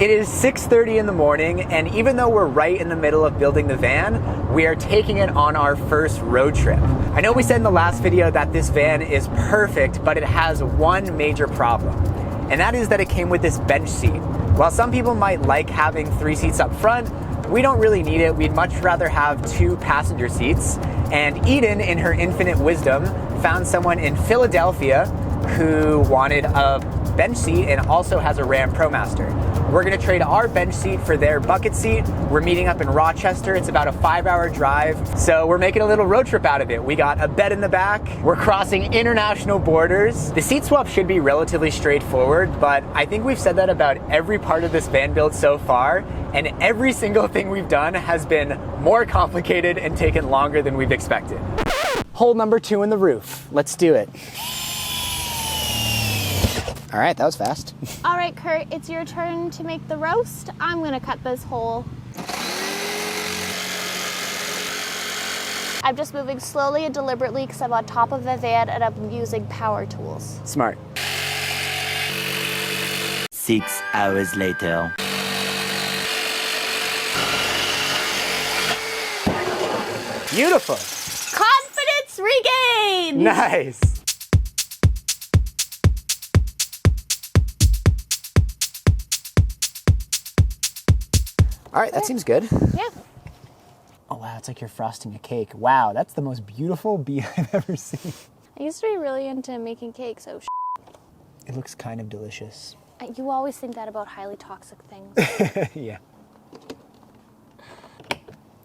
It is 6:30 in the morning, and even though we're right in the middle of building the van, we are taking it on our first road trip. I know we said in the last video that this van is perfect, but it has one major problem, and that is that it came with this bench seat. While some people might like having 3 seats up front, we don't really need it. We'd much rather have 2 passenger seats. And Eden, in her infinite wisdom, found someone in Philadelphia who wanted a bench seat and also has a Ram ProMaster. We're gonna trade our bench seat for their bucket seat. We're meeting up in Rochester. It's about a 5-hour drive. So we're making a little road trip out of it. We got a bed in the back. We're crossing international borders. The seat swap should be relatively straightforward, but I think we've said that about every part of this van build so far, and every single thing we've done has been more complicated and taken longer than we've expected. Hole number 2 in the roof. Let's do it. All right, that was fast. All right, Kurt, it's your turn to make the roast. I'm gonna cut this hole. I'm just moving slowly and deliberately because I'm on top of the van and I'm using power tools. Smart. 6 hours later. Beautiful. Confidence regained! Nice. All right, that seems good. Yeah. Oh wow, it's like you're frosting a cake. Wow, that's the most beautiful bee I've ever seen. I used to be really into making cakes, so It looks kind of delicious. you always think that about highly toxic things. Yeah.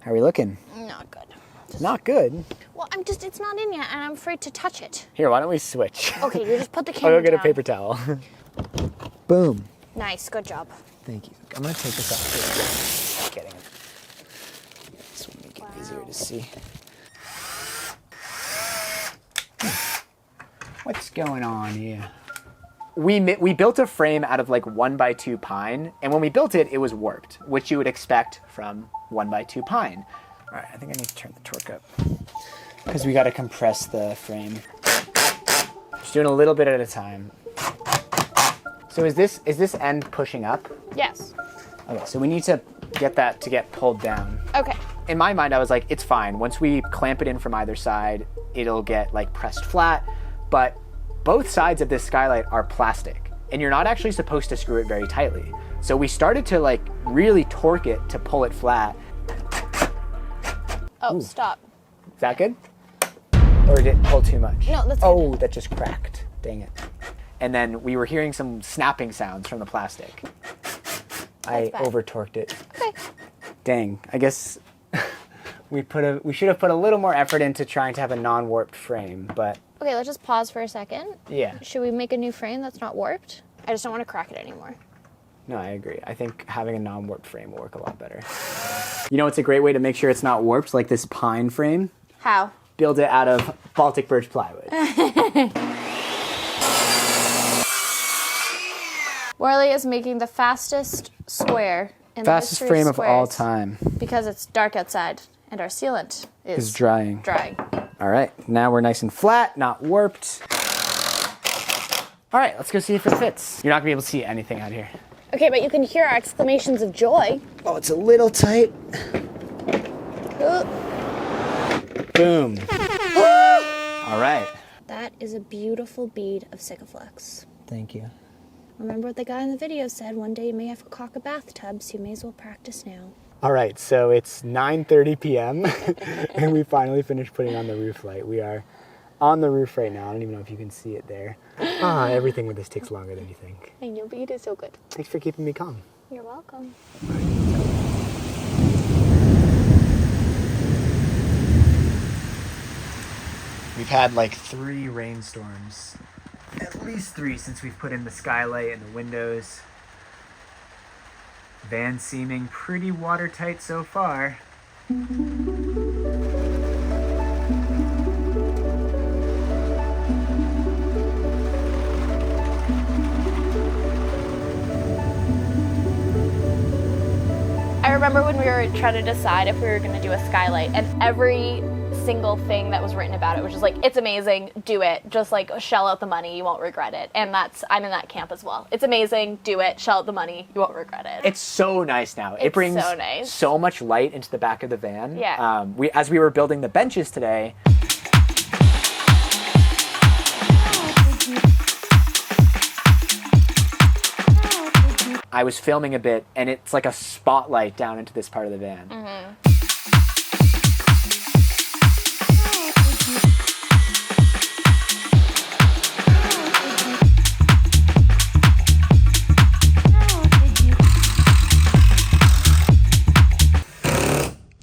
How are we looking? Not good. Not good. Well, it's not in yet and I'm afraid to touch it. Here, why don't we switch? Okay, you just put the camera I'll go get down. a paper towel. Boom. Nice, good job. Thank you. I'm gonna take this off. Just kidding. This will make it easier to see. What's going on here? We built a frame out of like 1x2 pine, and when we built it, it was warped, which you would expect from 1x2 pine. All right, I think I need to turn the torque up because we got to compress the frame. Just doing a little bit at a time. So is this end pushing up? Yes. Okay, so we need to get that to get pulled down. Okay. In my mind, I was like, it's fine. Once we clamp it in from either side, it'll get like pressed flat. But both sides of this skylight are plastic, and you're not actually supposed to screw it very tightly. So we started to like really torque it to pull it flat. Oh, Ooh. stop. Is that good? Or did it pull too much? No, that's Oh, good. that just cracked. Dang it. And then we were hearing some snapping sounds from the plastic. I bad. over-torqued it. Okay. Dang, I guess we should have put a little more effort into trying to have a non-warped frame, but Okay, let's just pause for a second. yeah. Should we make a new frame that's not warped? I just don't want to crack it anymore. No, I agree. I think having a non-warped frame will work a lot better. You know what's a great way to make sure it's not warped, like this pine frame? How? Build it out of Baltic birch plywood. Morley is making the fastest square in Fastest the history frame of all squares time. because it's dark outside and our sealant Is is drying. All right, now we're nice and flat, not warped. All right, let's go see if it fits. You're not gonna be able to see anything out here. Okay, but you can hear our exclamations of joy. Oh, it's a little tight. Boom. All right. That is a beautiful bead of Sikaflex. Thank you. Remember what the guy in the video said, one day you may have to caulk a bathtub, so you may as well practice now. All right, so it's 9:30 p.m. and we finally finished putting on the roof light. We are on the roof right now. I don't even know if you can see it there. Everything with this takes longer than you think. And your bead is so good. Thanks for keeping me calm. You're welcome. We've had like 3 rainstorms. At least 3 since we've put in the skylight and the windows. Van seeming pretty watertight so far. I remember when we were trying to decide if we were going to do a skylight, and every single thing that was written about it, which is like, it's amazing, do it, just like shell out the money, you won't regret it. And I'm in that camp as well. It's amazing, do it, shell out the money, you won't regret it. It's so nice now. It brings so nice. So much light into the back of the van. Yeah. As we were building the benches today, I was filming a bit, and it's like a spotlight down into this part of the van. Mm-hmm.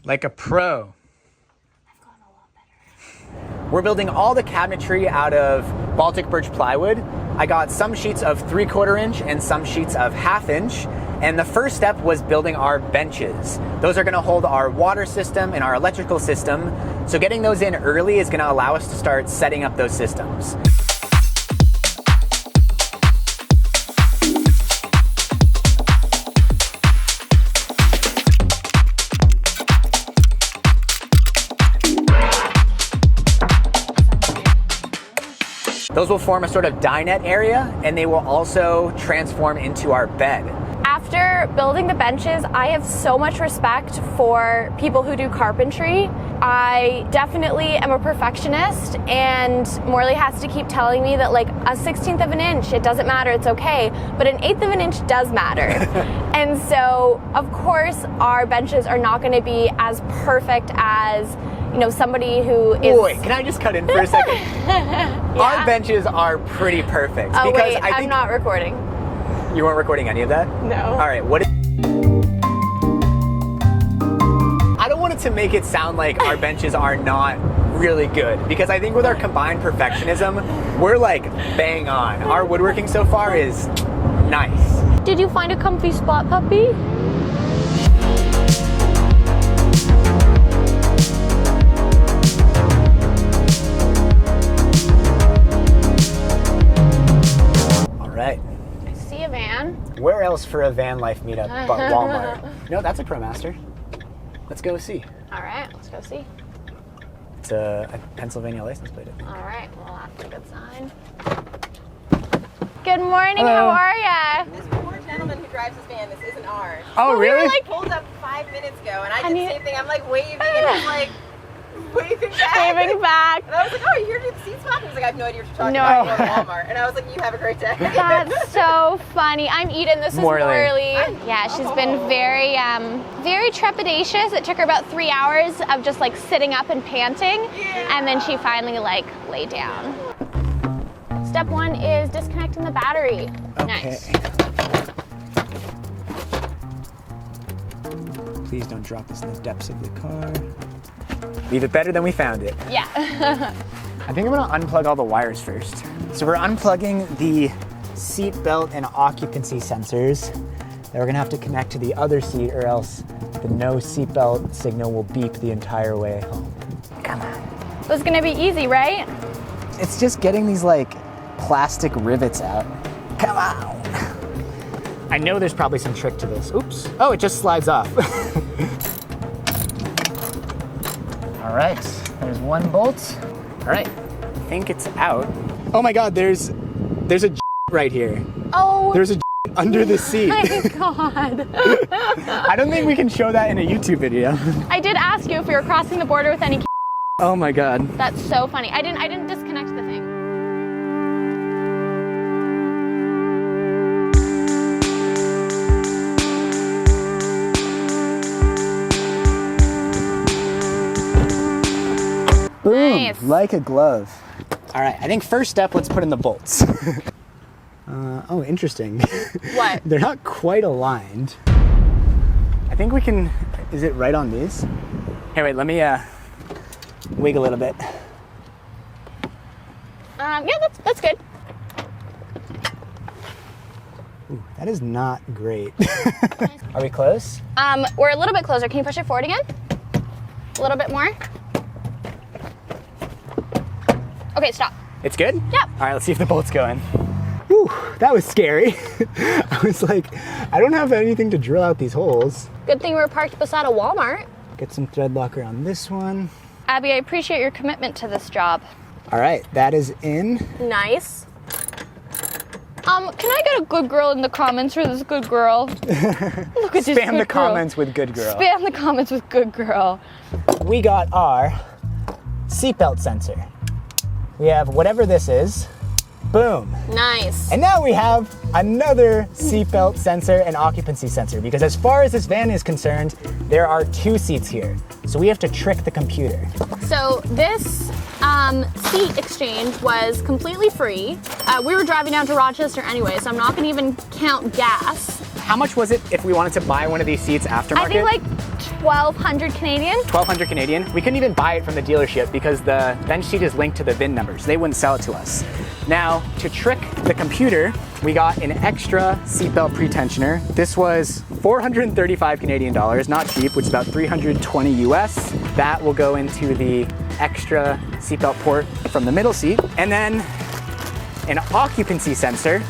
Like a pro. We're building all the cabinetry out of Baltic birch plywood. I got some sheets of 3/4 inch and some sheets of 1/2 inch. And the first step was building our benches. Those are gonna hold our water system and our electrical system. So getting those in early is gonna allow us to start setting up those systems. Those will form a sort of dinette area, and they will also transform into our bed. After building the benches, I have so much respect for people who do carpentry. I definitely am a perfectionist, and Morley has to keep telling me that like a 1/16 of an inch, it doesn't matter, it's okay, but an 1/8 of an inch does matter. And so, of course, our benches are not gonna be as perfect as, you know, somebody who is... Wait, can I just cut in for a second? Yeah? Our benches are pretty perfect. Oh because wait, I think I'm not recording. You weren't recording any of that? No. All right, I don't want it to make it sound like our benches are not really good, because I think with our combined perfectionism, we're like bang on. Our woodworking so far is nice. Did you find a comfy spot, puppy? All right. I see a van. Where else for a van life meetup but Walmart? No, that's a ProMaster. Let's go see. All right, let's go see. It's a Pennsylvania license plate, I think. All right, well, that's a good sign. Good morning, Hello. how are ya? This poor gentleman who drives this van, this isn't ours. Oh, we were really? like- Pulled up 5 minutes ago, and I And did you- the same thing. I'm like waving, and he's like waving back. Waving back. And I was like, oh, you're here to do the seat swap? He was like, I have no idea what you're talking No. about. I'm going to Walmart. And I was like, you have a great day. That's so funny. I'm Eden, this is Morley. Morley. Yeah, she's been very, very trepidatious. It took her about 3 hours of just like sitting up and panting. Yeah. And then she finally like lay down. Step 1 is disconnecting the battery. Nice. Please don't drop this in the depths of the car. Leave it better than we found it. Yeah. I think I'm gonna unplug all the wires first. So we're unplugging the seat belt and occupancy sensors that we're gonna have to connect to the other seat, or else the no seat belt signal will beep the entire way home. Come on. This is gonna be easy, right? It's just getting these like plastic rivets out. Come on. I know there's probably some trick to this. Oops. Oh, it just slides off. All right, there's one bolt. All right, I think it's out. Oh my God, there's a right here. Oh. There's a under the seat. My God. I don't think we can show that in a YouTube video. I did ask you if we were crossing the border with any. Oh my God. That's so funny. I didn't disconnect the thing. Boom, Nice. like a glove. All right, I think first step, let's put in the bolts. Oh, interesting. What? They're not quite aligned. I think we can, is it right on these? Hey, wait, let me wiggle a little bit. Yeah, that's good. Ooh, that is not great. Are we close? We're a little bit closer. Can you push it forward again? A little bit more. Okay, stop. It's good? Yep. All right, let's see if the bolts go in. Whew, that was scary. I was like, I don't have anything to drill out these holes. Good thing we were parked beside a Walmart. Get some thread locker on this one. Abby, I appreciate your commitment to this job. All right, that is in. Nice. Can I get a good girl in the comments for this good girl? Look at this good Spam the girl. comments with good girl. Spam the comments with good girl. We got our seatbelt sensor. We have whatever this is. Boom. Nice. And now we have another seatbelt sensor and occupancy sensor, because as far as this van is concerned, there are 2 seats here. So we have to trick the computer. So this seat exchange was completely free. We were driving down to Rochester anyway, so I'm not gonna even count gas. How much was it if we wanted to buy one of these seats aftermarket? I think like 1,200 Canadian. 1,200 Canadian. We couldn't even buy it from the dealership because the bench seat is linked to the VIN number, so they wouldn't sell it to us. Now, to trick the computer, we got an extra seatbelt pretensioner. This was 435 Canadian dollars, not cheap, which is about 320 US. That will go into the extra seatbelt port from the middle seat. And then an occupancy sensor,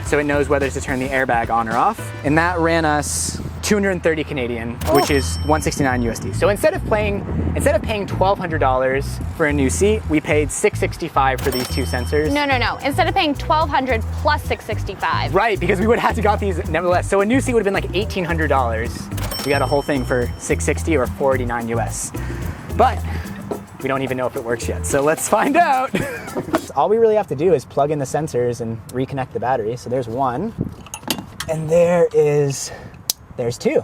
so it knows whether to turn the airbag on or off. And that ran us 230 Canadian, which is 169 USD. So instead of paying $1,200 for a new seat, we paid $665 for these 2 sensors. No. Instead of paying 1,200 plus 665. Right, because we would have to got these nevertheless. So a new seat would have been like $1,800. We got a whole thing for $660 or 489 US. But we don't even know if it works yet. So let's find out. All we really have to do is plug in the sensors and reconnect the battery. So there's one, and there's 2.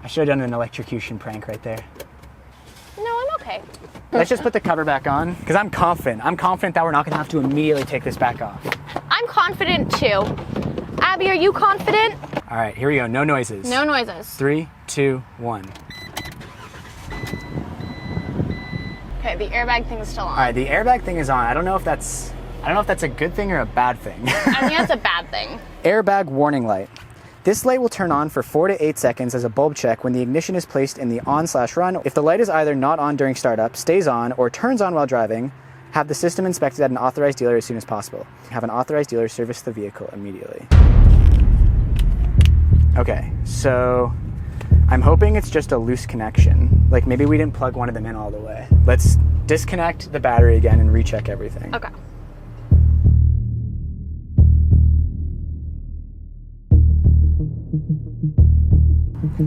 I should have done an electrocution prank right there. No, I'm okay. Let's just put the cover back on, because I'm confident. I'm confident that we're not gonna have to immediately take this back off. I'm confident too. Abby, are you confident? All right, here we go, no noises. No noises. 3, 2, 1. Okay, the airbag thing is still on. All right, the airbag thing is on. I don't know if that's a good thing or a bad thing. I think that's a bad thing. Airbag warning light. This light will turn on for 4 to 8 seconds as a bulb check when the ignition is placed in the on/run. If the light is either not on during startup, stays on, or turns on while driving, have the system inspected at an authorized dealer as soon as possible. Have an authorized dealer service the vehicle immediately. Okay, so I'm hoping it's just a loose connection. Like maybe we didn't plug one of them in all the way. Let's disconnect the battery again and recheck everything. Okay.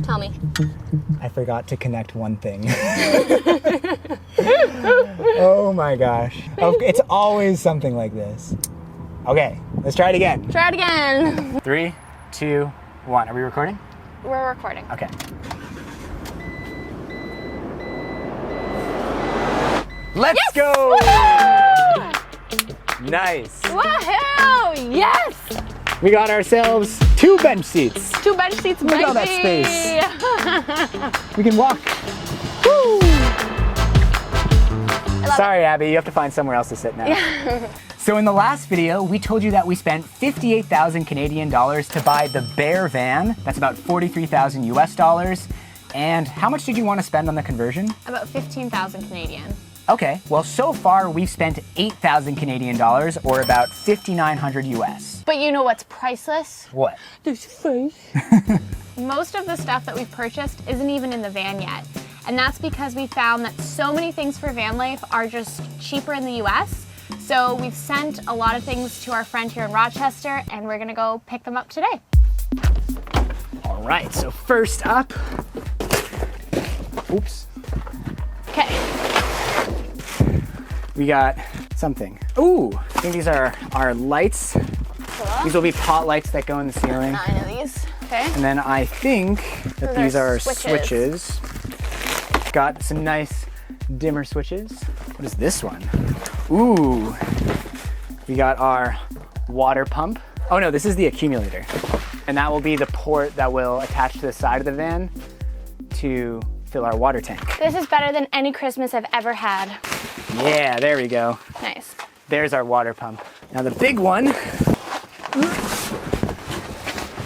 Tell me. I forgot to connect one thing. Oh my gosh. It's always something like this. Okay, let's try it again. Try it again. 3, 2, 1. Are we recording? We're recording. Okay. Let's go! Woo-hoo! Nice. Woohoo! Yes! We got ourselves 2 bench seats. 2 bench seats, Look baby! at all that space. We can walk. Woo! Sorry, Abby, you have to find somewhere else to sit now. Yeah. So in the last video, we told you that we spent 58,000 Canadian dollars to buy the Bear van. That's about 43,000 US dollars. And how much did you want to spend on the conversion? About 15,000 Canadian. Okay, well, so far we've spent 8,000 Canadian dollars, or about 5,900 US. But you know what's priceless? What? This face. Most of the stuff that we've purchased isn't even in the van yet. And that's because we found that so many things for van life are just cheaper in the US. So we've sent a lot of things to our friend here in Rochester, and we're gonna go pick them up today. All right, so first up, oops. Okay. We got something. Ooh, I think these are our lights. Cool. These will be pot lights that go in the ceiling. 9 of these. Okay. And then I think that Those these are are switches. Got some nice dimmer switches. What is this one? Ooh, we got our water pump. Oh no, this is the accumulator. And that will be the port that will attach to the side of the van to fill our water tank. This is better than any Christmas I've ever had. Yeah, there we go. Nice. There's our water pump. Now the big one.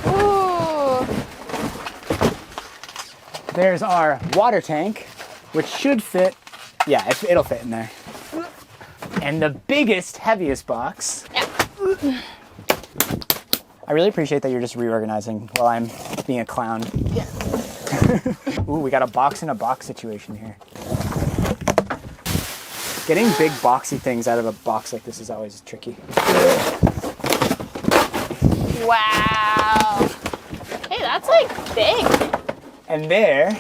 Ooh. There's our water tank, which should fit. Yeah, it'll fit in there. And the biggest, heaviest box. Yeah. I really appreciate that you're just reorganizing while I'm being a clown. Yeah. Ooh, we got a box in a box situation here. Getting big boxy things out of a box like this is always tricky. Wow. Hey, that's like big. And there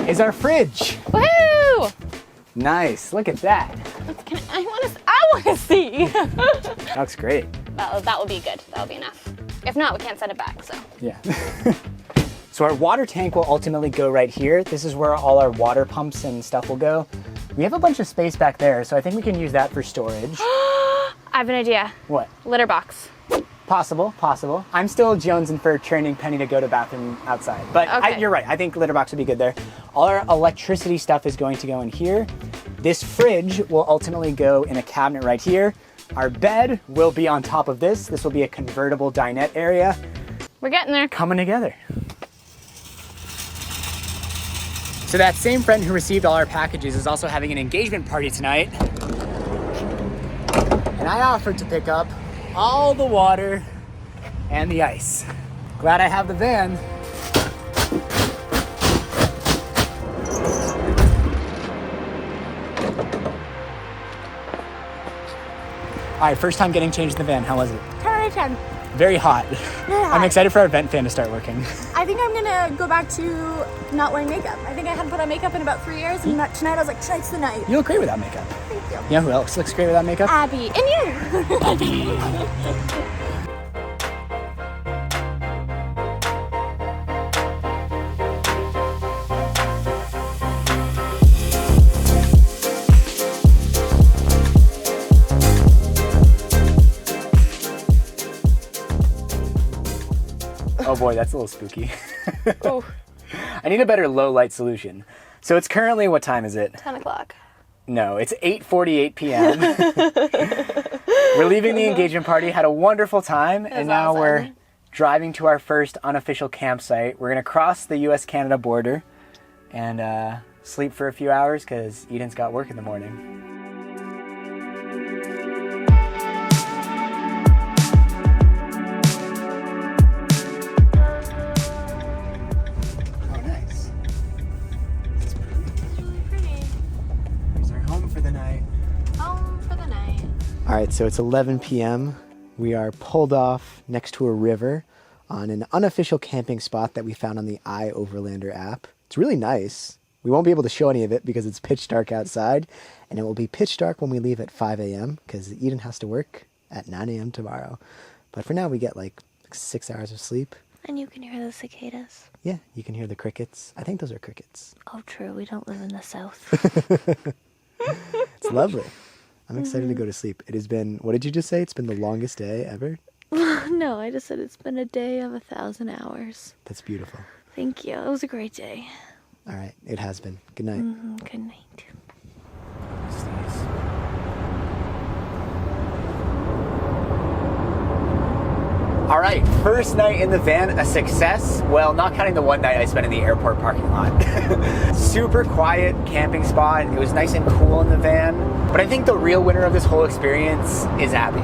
is our fridge. Woohoo! Nice, look at that. I want to see. That looks great. That will be good. That will be enough. If not, we can't send it back, so. Yeah. So our water tank will ultimately go right here. This is where all our water pumps and stuff will go. We have a bunch of space back there, so I think we can use that for storage. I have an idea. What? Litter box. Possible. I'm still jonesing for training Penny to go to bathroom outside. But Okay. you're right, I think litter box would be good there. All our electricity stuff is going to go in here. This fridge will ultimately go in a cabinet right here. Our bed will be on top of this. This will be a convertible dinette area. We're getting there. Coming together. So that same friend who received all our packages is also having an engagement party tonight. And I offered to pick up all the water and the ice. Glad I have the van. All right, first time getting changed in the van. How was it? 10 out of 10. Very hot. Very hot. I'm excited for our vent fan to start working. I think I'm gonna go back to not wearing makeup. I think I hadn't put on makeup in about 3 years, and tonight I was like, tonight's the night. You look great without makeup. Thank you. You know who else looks great without makeup? Abby, and you. Oh boy, that's a little spooky. Oh, I need a better low light solution. So it's currently, what time is it? 10 o'clock. No, it's 8:48 p.m. We're leaving the engagement party, had a wonderful time, and now awesome. we're driving to our first unofficial campsite. We're gonna cross the US-Canada border and sleep for a few hours because Eden's got work in the morning. All right, so it's 11 p.m. We are pulled off next to a river on an unofficial camping spot that we found on the iOverlander app. It's really nice. We won't be able to show any of it because it's pitch dark outside, and it will be pitch dark when we leave at 5 a.m. because Eden has to work at 9 a.m. tomorrow. But for now, we get like 6 hours of sleep. And you can hear the cicadas. Yeah, you can hear the crickets. I think those are crickets. Oh, true. We don't live in the south. It's lovely. I'm excited to go to sleep. It has been, what did you just say? It's been the longest day ever? No, I just said it's been a day of 1,000 hours. That's beautiful. Thank you. It was a great day. All right, it has been. Good night. Good night. All right, first night in the van, a success. Well, not counting the one night I spent in the airport parking lot. Super quiet camping spot. It was nice and cool in the van. But I think the real winner of this whole experience is Abby.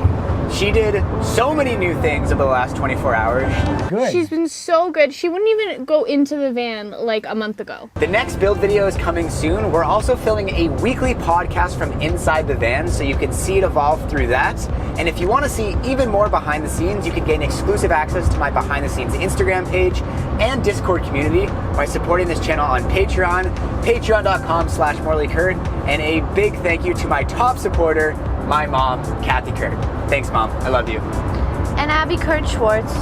She did so many new things over the last 24 hours. Good. She's been so good. She wouldn't even go into the van like a month ago. The next build video is coming soon. We're also filming a weekly podcast from inside the van, so you can see it evolve through that. And if you want to see even more behind the scenes, you can gain exclusive access to my behind the scenes Instagram page and Discord community by supporting this channel on Patreon, patreon.com/MorleyKurt. And a big thank you to my top supporter, my mom, Kathy Kurt. Thanks, Mom. I love you. And Abby Kurt Schwartz.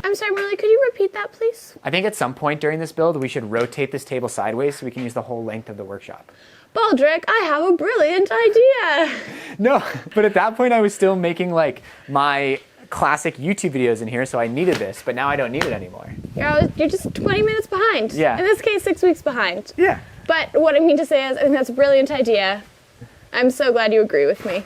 I'm sorry, Morley, could you repeat that, please? I think at some point during this build, we should rotate this table sideways so we can use the whole length of the workshop. Baldrick, I have a brilliant idea. No, but at that point I was still making like my classic YouTube videos in here, so I needed this, but now I don't need it anymore. You're just 20 minutes behind. Yeah. In this case, 6 weeks behind. Yeah. But what I mean to say is, I think that's a brilliant idea. I'm so glad you agree with me.